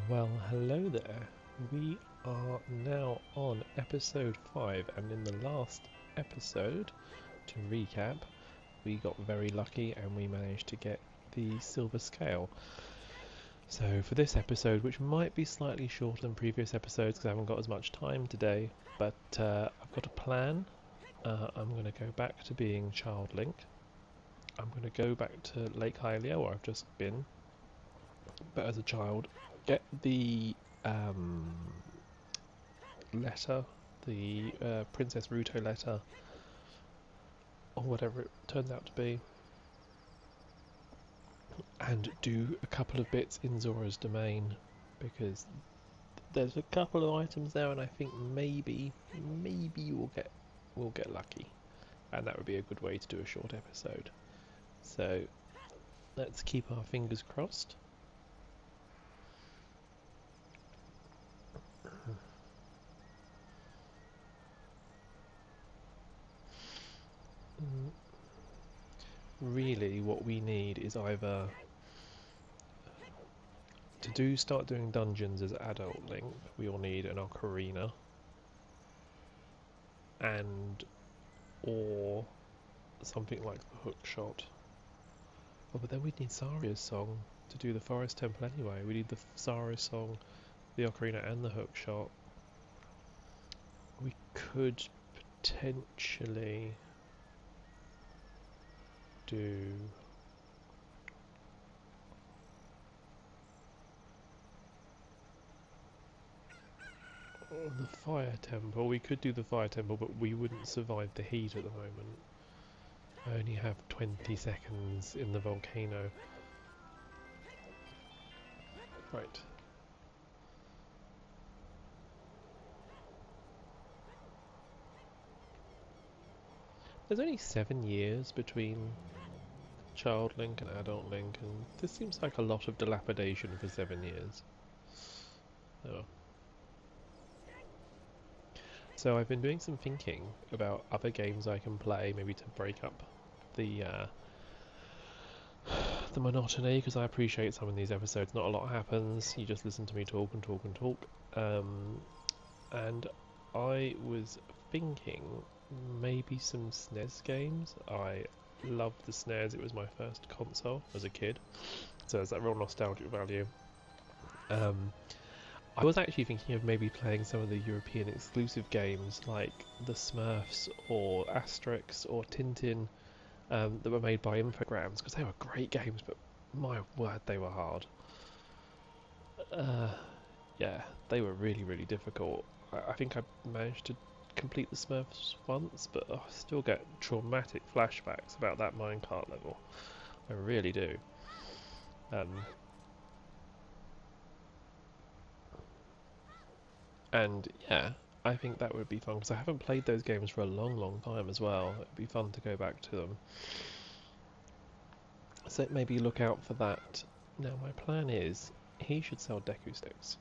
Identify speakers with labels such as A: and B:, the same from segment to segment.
A: Well, hello there. We are now on episode 5, and in the last episode, to recap, we got very lucky and we managed to get the silver scale. So, for this episode, which might be slightly shorter than previous episodes because I haven't got as much time today, but I've got a plan. I'm going to go back to being Child Link. I'm going to go back to Lake Hylia, where I've just been, but as a child, get the letter, the Princess Ruto letter, or whatever it turns out to be, and do a couple of bits in Zora's domain, because there's a couple of items there, and I think maybe we'll get lucky, and that would be a good way to do a short episode. So let's keep our fingers crossed. Really, what we need is either to start doing dungeons as adult Link, we will need an Ocarina, and or something like the hook shot. Oh, but then we'd need Saria's song to do the forest temple anyway. We need the Saria's song, the Ocarina, and the hook shot. We could potentially do the fire temple. We could do the fire temple, but we wouldn't survive the heat at the moment. I only have 20 seconds in the volcano. Right. There's only 7 years between Child Link and Adult Link, and this seems like a lot of dilapidation for 7 years. Oh. So I've been doing some thinking about other games I can play, maybe to break up the the monotony, because I appreciate some of these episodes not a lot happens, you just listen to me talk and talk and talk. And I was thinking maybe some SNES games. I loved the SNES, it was my first console as a kid, so there's that real nostalgic value. I was actually thinking of maybe playing some of the European exclusive games like the Smurfs or Asterix or Tintin, that were made by Infogrames, because they were great games, but my word, they were hard. Yeah, they were really, really difficult. I think I managed to complete the Smurfs once, but I still get traumatic flashbacks about that minecart level. I really do. And yeah, I think that would be fun, because I haven't played those games for a long, long time as well. It'd be fun to go back to them. So maybe look out for that. Now my plan is, he should sell Deku sticks.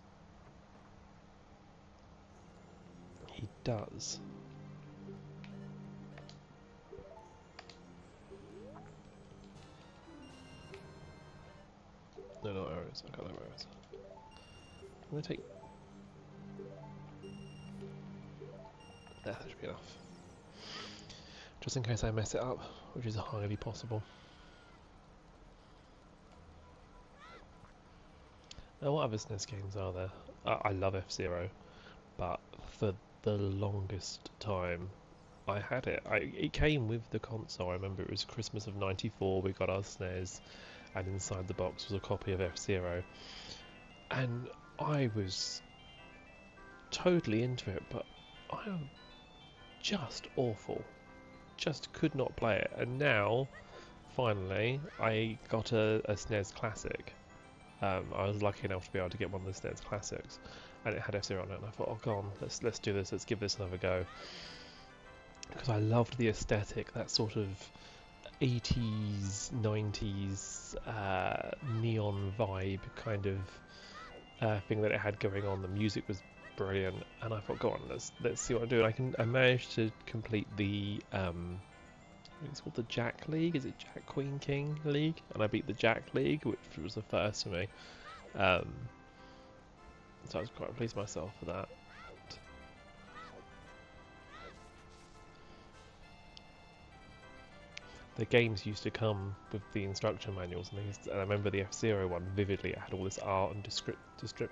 A: He does. No, not arrows. I can't have arrows. I'm gonna take... That should be enough. Just in case I mess it up, which is highly possible. Now, what other SNES games are there? I love F-Zero, but for the longest time I had it. It came with the console. I remember it was Christmas of '94, we got our SNES, and inside the box was a copy of F-Zero. And I was totally into it, but I am just awful. Just could not play it. And now, finally, I got a SNES Classic. I was lucky enough to be able to get one of the SNES Classics, and it had F-Zero on it, and I thought, oh, go on, let's do this, let's give this another go. Because I loved the aesthetic, that sort of 80s, 90s neon vibe kind of thing that it had going on. The music was brilliant, and I thought, go on, let's see what I'm doing. I managed to complete the it's called the Jack League. Is it Jack Queen King League? And I beat the Jack League, which was the first for me. So I was quite pleased with myself for that. The games used to come with the instruction manuals, and, and I remember the F-Zero one vividly. It had all this art and description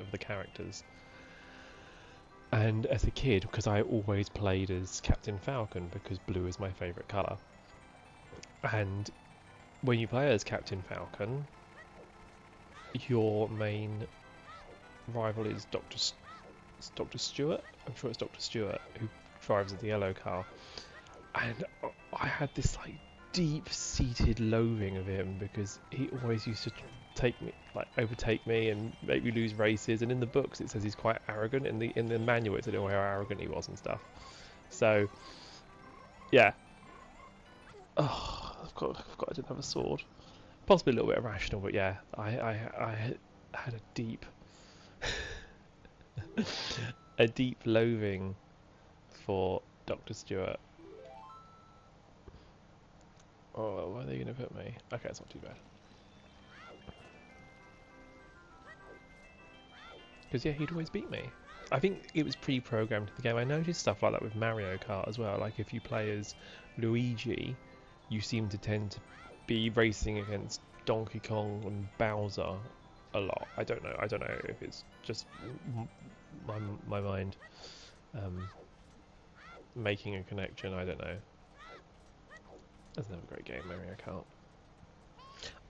A: of the characters. And as a kid, because I always played as Captain Falcon, because blue is my favourite colour. And when you play as Captain Falcon, your main rival is Dr. Stewart. I'm sure it's Dr. Stewart, who drives the yellow car. And I had this like deep-seated loathing of him because he always used to overtake me and make me lose races. And in the books it says he's quite arrogant. In the manual it said how arrogant he was and stuff. So yeah. Oh, I've got I didn't have a sword. Possibly a little bit irrational, but yeah, I had a deep a deep loathing for Dr. Stewart. Oh, where are they going to put me? Okay, it's not too bad. Because yeah, he'd always beat me. I think it was pre-programmed to the game. I noticed stuff like that with Mario Kart as well. Like if you play as Luigi, you seem to tend to be racing against Donkey Kong and Bowser a lot. I don't know if it's just my mind making a connection. I don't know. That's another great game, Mario Kart.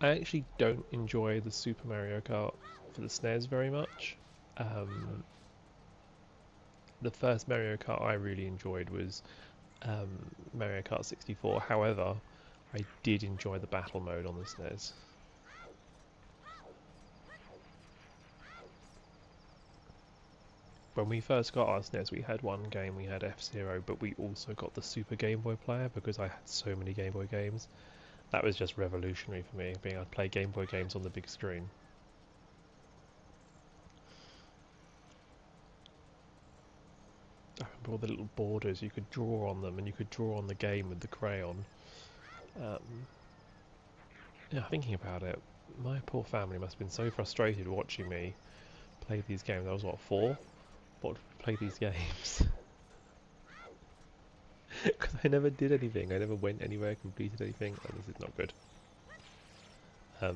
A: I actually don't enjoy the Super Mario Kart for the SNES very much. The first Mario Kart I really enjoyed was Mario Kart 64. However, I did enjoy the battle mode on the SNES. When we first got our SNES, we had one game, we had F-Zero, but we also got the Super Game Boy player because I had so many Game Boy games. That was just revolutionary for me, being able to play Game Boy games on the big screen. I remember all the little borders, you could draw on them, and you could draw on the game with the crayon. Yeah, thinking about it, my poor family must have been so frustrated watching me play these games. I was, what, 4? Play these games. Because I never did anything. I never went anywhere, completed anything. Oh, this is not good. I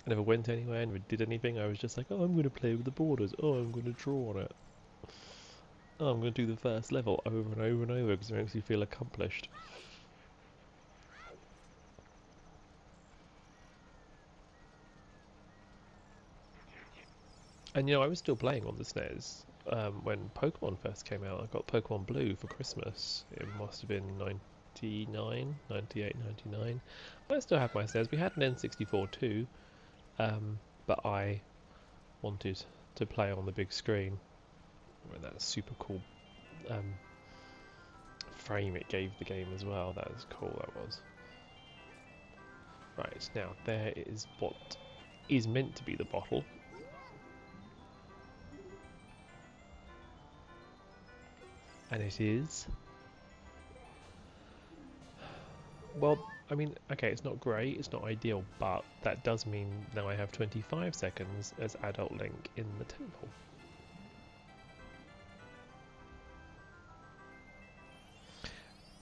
A: never went anywhere, never did anything. I was just like, oh, I'm going to play with the borders. Oh, I'm going to draw on it. Oh, I'm going to do the first level over and over and over because it makes you feel accomplished. And you know, I was still playing on the SNES when Pokemon first came out. I got Pokemon Blue for Christmas. It must have been 99, 98, 99. But I still have my SNES. We had an N64 too, but I wanted to play on the big screen. With that super cool frame it gave the game as well. That was cool, that was. Right, now there is what is meant to be the bottle. And it is... Well, I mean, okay, it's not great, it's not ideal, but that does mean now I have 25 seconds as Adult Link in the temple.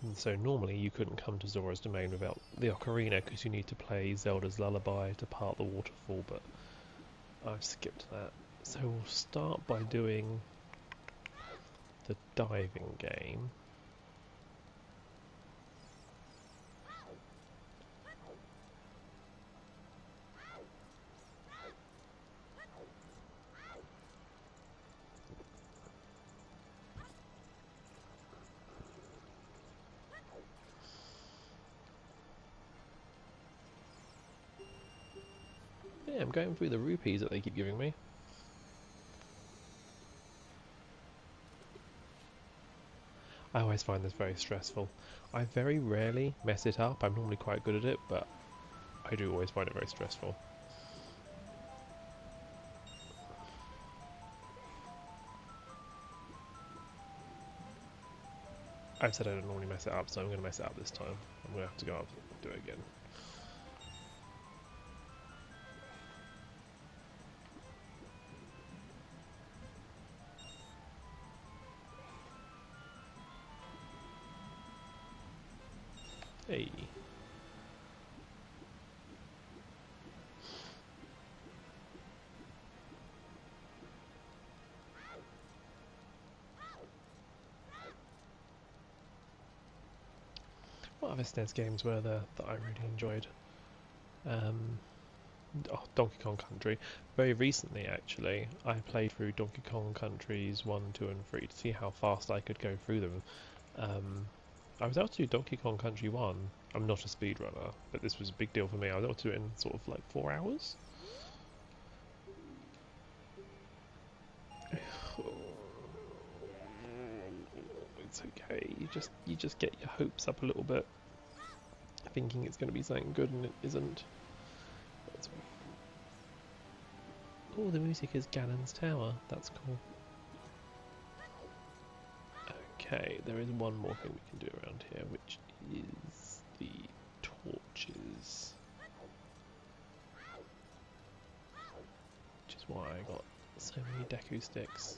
A: And so normally you couldn't come to Zora's Domain without the Ocarina because you need to play Zelda's Lullaby to part the waterfall, but I've skipped that. So we'll start by doing the diving game. Yeah, I'm going through the rupees that they keep giving me. I always find this very stressful. I very rarely mess it up. I'm normally quite good at it, but I do always find it very stressful. I've said I don't normally mess it up, so I'm going to mess it up this time. I'm going to have to go up and do it again. Hey. What other SNES games were there that I really enjoyed? Donkey Kong Country. Very recently, actually, I played through Donkey Kong Countries 1, 2 and 3 to see how fast I could go through them. I was able to do Donkey Kong Country 1. I'm not a speedrunner, but this was a big deal for me. I was able to do it in sort of like 4 hours. It's okay. You just get your hopes up a little bit, thinking it's going to be something good and it isn't. Oh, the music is Ganon's Tower. That's cool. Okay, there is one more thing we can do around here, which is the torches. Which is why I got so many Deku sticks.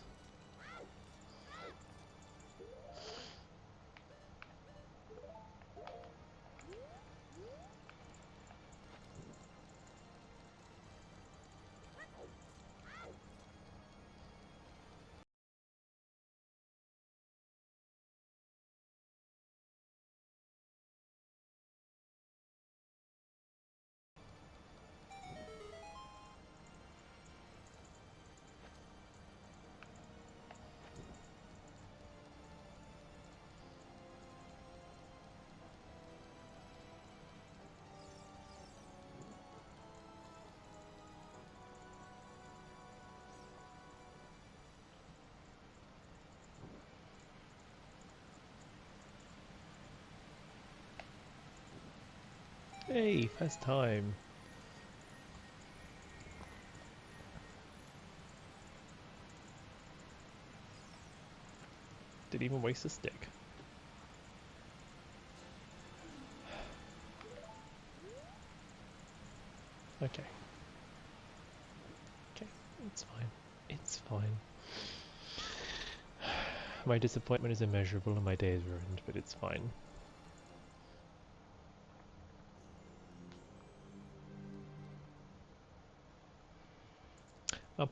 A: Hey, first time. Didn't even waste a stick. Okay. Okay, it's fine. It's fine. My disappointment is immeasurable and my day is ruined, but it's fine.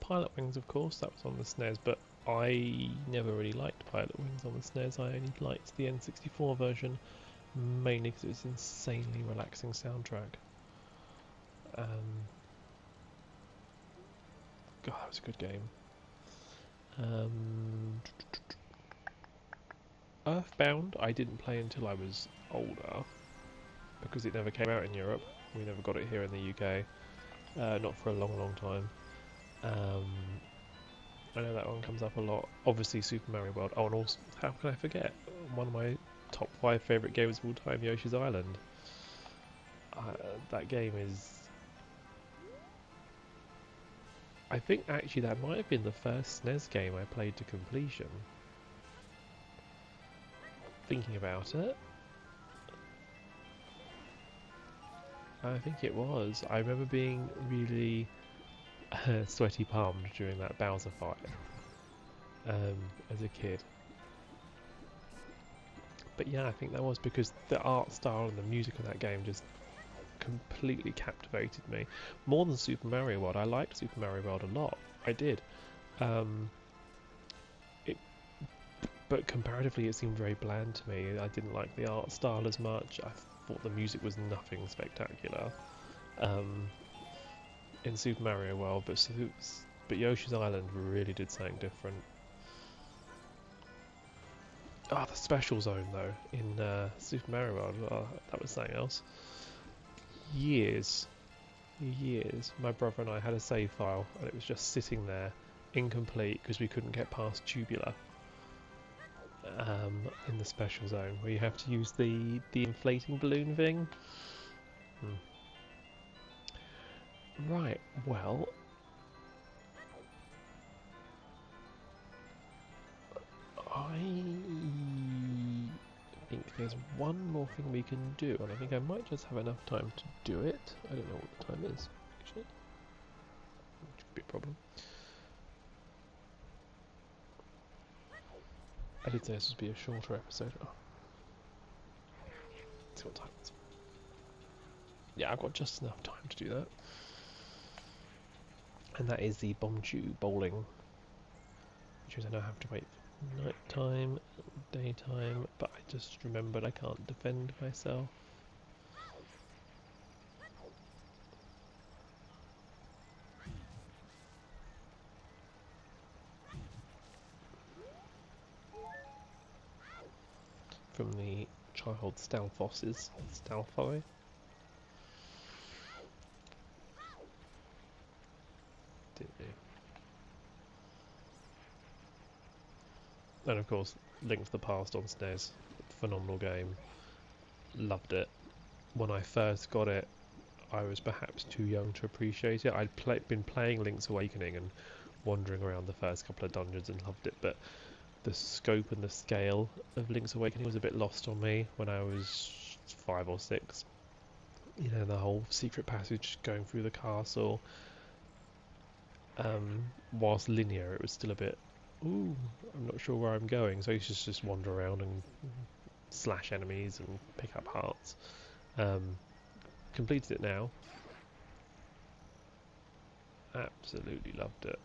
A: Pilot Wings, of course, that was on the SNES, but I never really liked Pilot Wings on the SNES. I only liked the N64 version, mainly because it was an insanely relaxing soundtrack. God, that was a good game. Earthbound, I didn't play until I was older, because it never came out in Europe. We never got it here in the UK, not for a long, long time. I know that one comes up a lot. Obviously, Super Mario World. Oh, and also, how can I forget? One of my top 5 favourite games of all time, Yoshi's Island. That game is... I think actually that might have been the first SNES game I played to completion. Thinking about it, I think it was. I remember being really sweaty palmed during that Bowser fight as a kid. But yeah, I think that was because the art style and the music of that game just completely captivated me. More than Super Mario World. I liked Super Mario World a lot. I did. But comparatively it seemed very bland to me. I didn't like the art style as much. I thought the music was nothing spectacular in Super Mario World, but Yoshi's Island really did something different. Ah, the special zone though in Super Mario World, that was something else. Years, my brother and I had a save file, and it was just sitting there, incomplete because we couldn't get past Tubular. In the special zone, where you have to use the inflating balloon thing. Right, well, I think there's one more thing we can do, and I think I might just have enough time to do it. I don't know what the time is, actually. Which could be a problem. I did say this would be a shorter episode. Oh. Let's see what time it is. Yeah, I've got just enough time to do that. And that is the Bombchu bowling, which means I now have to wait for night time, daytime, but I just remembered I can't defend myself. From the child Stalfosses, Stalfoi. Didn't they? And of course, Link to the Past on SNES, phenomenal game. Loved it. When I first got it, I was perhaps too young to appreciate it. Been playing Link's Awakening and wandering around the first couple of dungeons and loved it, but the scope and the scale of Link's Awakening was a bit lost on me when I was 5 or 6. You know, the whole secret passage going through the castle. Whilst linear, it was still a bit, ooh, I'm not sure where I'm going. So I used to just wander around and slash enemies and pick up hearts. Completed it now. Absolutely loved it.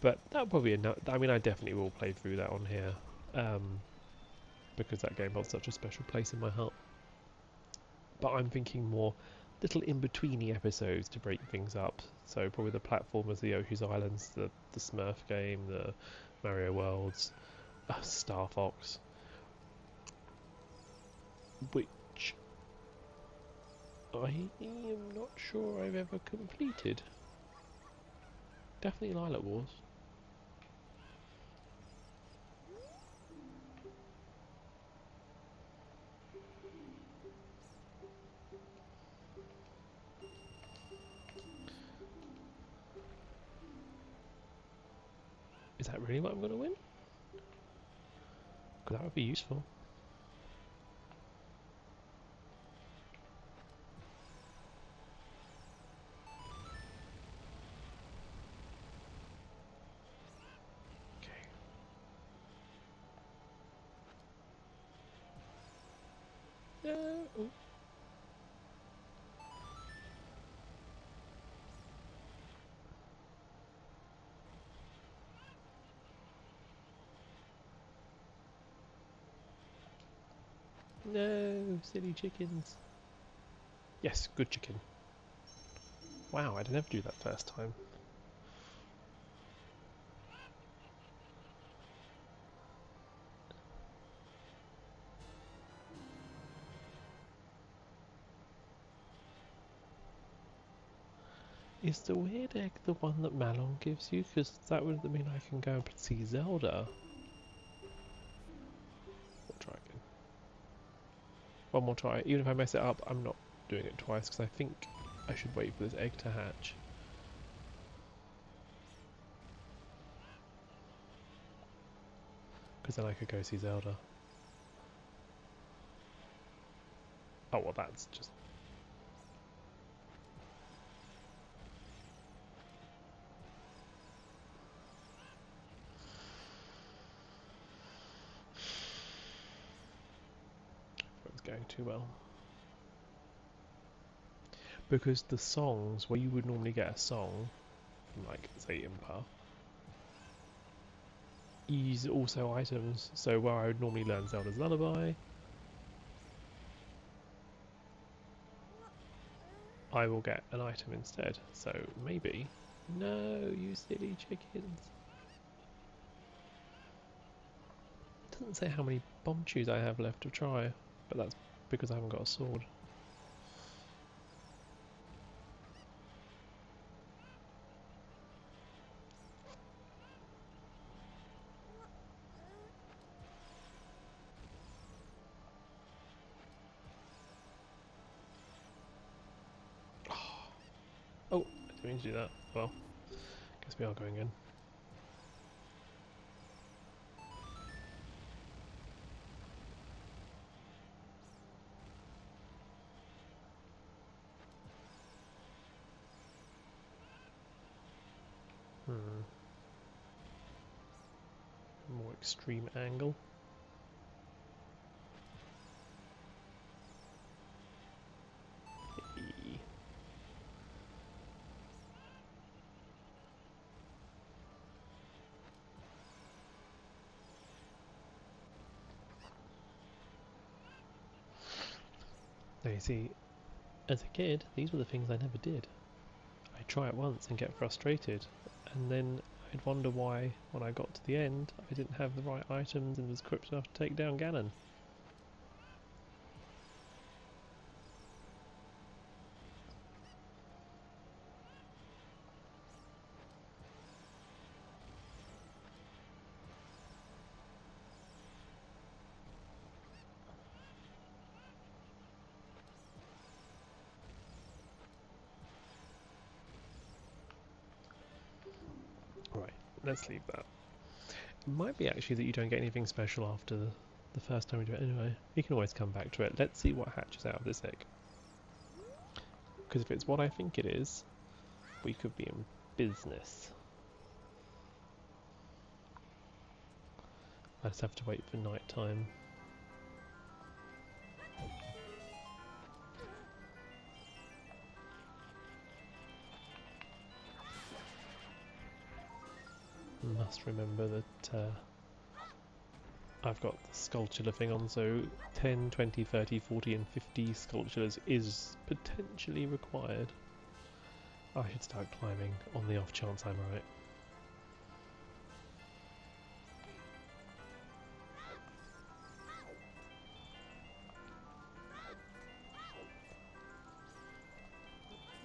A: But that'll probably enough. I mean, I definitely will play through that on here, because that game holds such a special place in my heart. But I'm thinking more little in-betweeny episodes to break things up. So probably the platformers, the Yoshi's Islands, the Smurf game, the Mario Worlds, Star Fox, which I am not sure I've ever completed. Definitely Lilac Wars. Is that really what I'm going to win? Because that would be useful. Okay. Oh. No, silly chickens. Yes, good chicken. Wow, I didn't ever do that first time. Is the weird egg the one that Malon gives you? Because that would mean I can go and see Zelda. We'll try again. One more try. Even if I mess it up, I'm not doing it twice because I think I should wait for this egg to hatch. Because then I could go see Zelda. Oh, well, that's just... It's going too well. Because the songs, where you would normally get a song, from like, say, Impa, use also items. So where I would normally learn Zelda's Lullaby, I will get an item instead. So maybe... No, you silly chickens. It doesn't say how many bomb chews I have left to try, but that's because I haven't got a sword. Oh, I didn't mean to do that. Well, guess we are going in. More extreme angle. Now you see, as a kid, these were the things I never did. I'd try it once and get frustrated, and then I'd wonder why, when I got to the end, I didn't have the right items and was equipped enough to take down Ganon. Right, let's leave that. It might be actually that you don't get anything special after the first time you do it anyway. You can always come back to it. Let's see what hatches out of this egg. Because if it's what I think it is, we could be in business. I just have to wait for night time. Must remember that I've got the sculpture thing on, so 10, 20, 30, 40 and 50 sculptures is potentially required. I should start climbing on the off chance I'm right.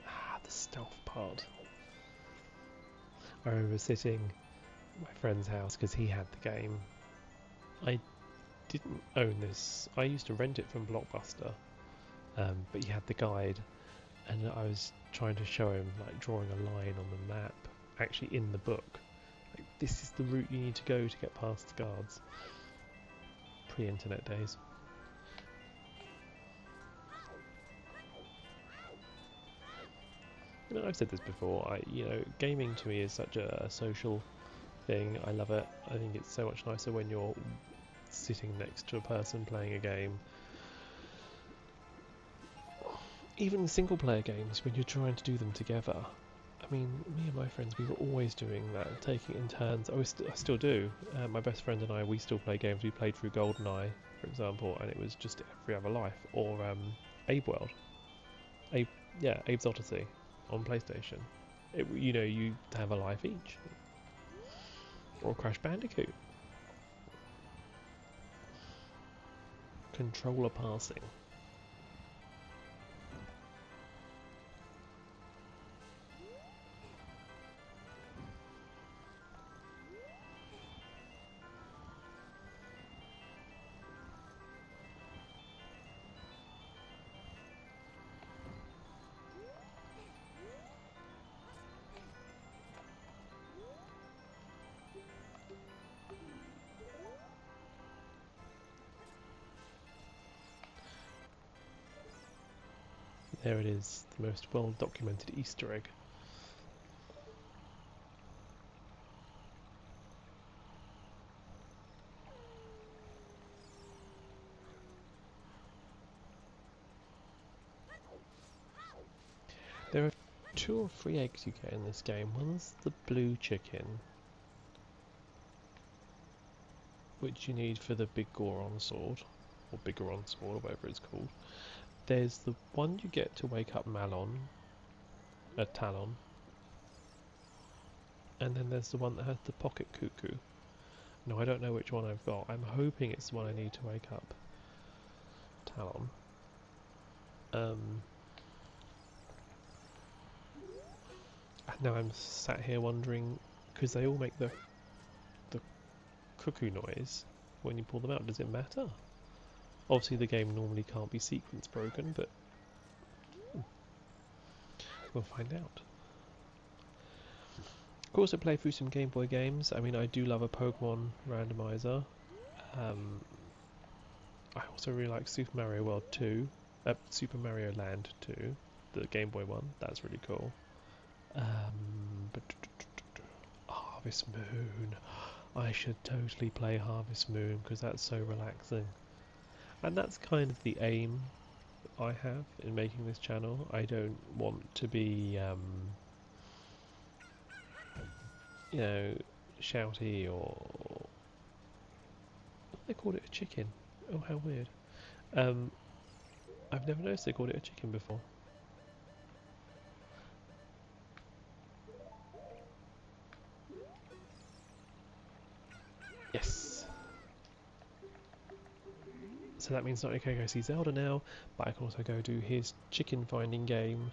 A: Ah, the stealth part. I remember sitting at my friend's house because he had the game. I didn't own this. I used to rent it from Blockbuster, but he had the guide, and I was trying to show him, like, drawing a line on the map, actually in the book. Like, this is the route you need to go to get past the guards. Pre-internet days. You know, I've said this before. Gaming to me is such a social thing. I love it. I think it's so much nicer when you're sitting next to a person playing a game. Even single player games, when you're trying to do them together. I mean, me and my friends, we were always doing that, taking it in turns. I still do. My best friend and I, we still play games. We played through GoldenEye, for example, and it was just every other life. Or Abe World. Abe's Odyssey on PlayStation. You have a life each. Or Crash Bandicoot. Controller passing. There it is, the most well-documented Easter egg. There are 2 or 3 eggs you get in this game. One's the blue chicken, which you need for the Big Goron sword, or Bigoron sword, or whatever it's called. There's the one you get to wake up Talon, and then there's the one that has the pocket cuckoo. No, I don't know which one I've got. I'm hoping it's the one I need to wake up Talon. And now I'm sat here wondering, because they all make the cuckoo noise when you pull them out. Does it matter? Obviously the game normally can't be sequence broken, but we'll find out. Of course, I play through some Game Boy games. I mean, I do love a Pokemon randomizer. I also really like Super Mario World 2, Super Mario Land 2, the Game Boy one. That's really cool. Harvest Moon. I should totally play Harvest Moon because that's so relaxing. And that's kind of the aim I have in making this channel. I don't want to be, shouty or... They called it a chicken. Oh, how weird. I've never noticed they called it a chicken before. Yes! So that means not only can I go see Zelda now, but I can also go do his chicken finding game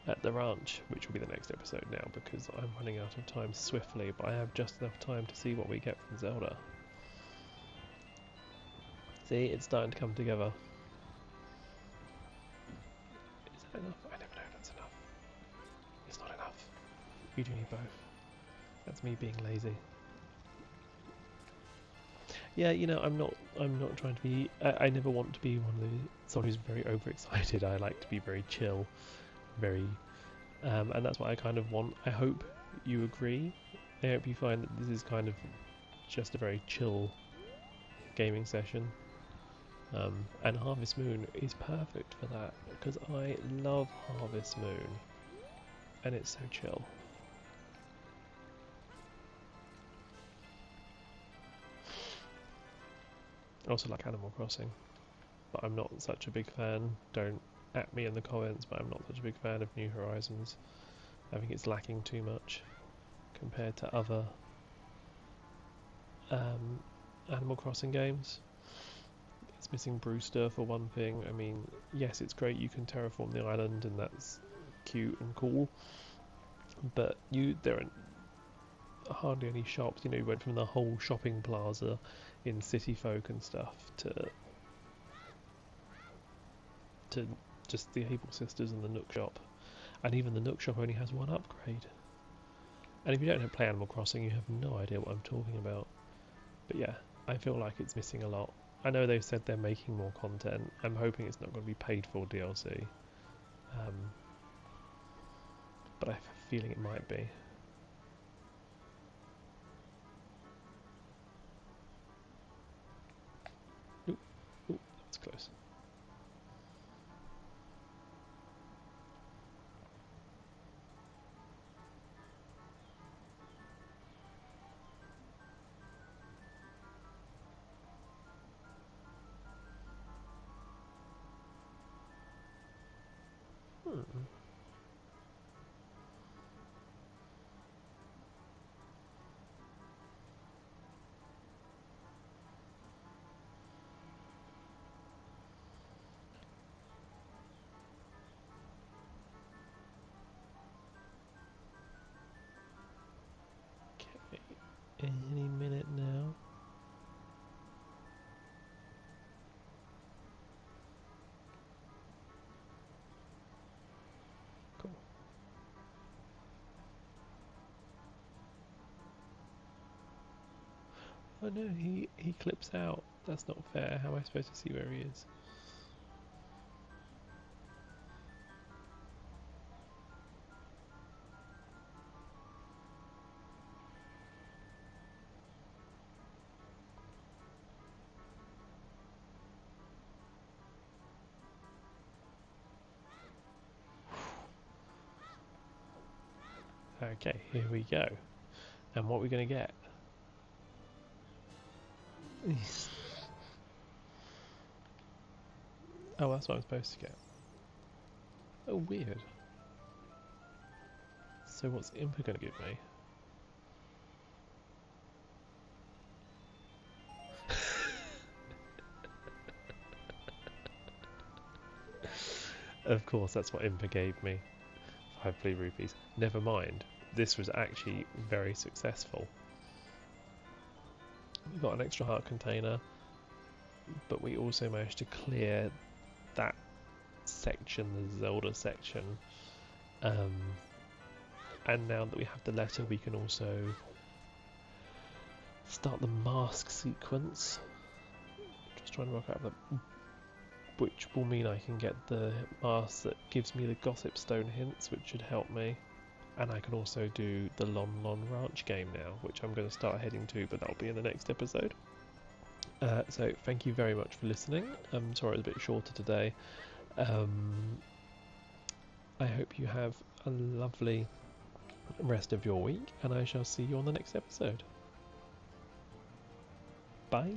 A: at the ranch, which will be the next episode now because I'm running out of time swiftly, but I have just enough time to see what we get from Zelda. See, it's starting to come together. Is that enough? I never know if that's enough. It's not enough. You do need both. That's me being lazy. Yeah, you know, I'm not trying to be. I never want to be one of the someone who's very overexcited. I like to be very chill, very, and that's what I kind of want. I hope you agree. I hope you find that this is kind of just a very chill gaming session. And Harvest Moon is perfect for that because I love Harvest Moon, and it's so chill. I also like Animal Crossing, but I'm not such a big fan. Don't at me in the comments, but I'm not such a big fan of New Horizons. I think it's lacking too much compared to other Animal Crossing games. It's missing Brewster for one thing. I mean, yes, it's great you can terraform the island and that's cute and cool, but there are hardly any shops. You know, you went from the whole shopping plaza in City Folk and stuff to just the Able Sisters and the Nook Shop, and even the Nook Shop only has one upgrade. And if you don't play Animal Crossing, you have no idea what I'm talking about. But yeah, I feel like it's missing a lot. I know they've said they're making more content. I'm hoping it's not going to be paid for DLC. But I have a feeling it might be. Ooh, ooh, that's close. Okay, any minute now. Cool. Oh no, he clips out. That's not fair. How am I supposed to see where he is? Okay, here we go. And what are we going to get? Oh, that's what I'm supposed to get. Oh, weird. So what's Impa going to give me? Of course, that's what Impa gave me. 5 blue rupees. Never mind. This was actually very successful. We got an extra heart container, but we also managed to clear that section, the Zelda section. And now that we have the letter, we can also start the mask sequence. Just trying to work out which will mean I can get the mask that gives me the Gossip Stone hints, which should help me. And I can also do the Lon Lon Ranch game now, which I'm going to start heading to, but that'll be in the next episode. So thank you very much for listening. I'm sorry it was a bit shorter today. I hope you have a lovely rest of your week, and I shall see you on the next episode. Bye!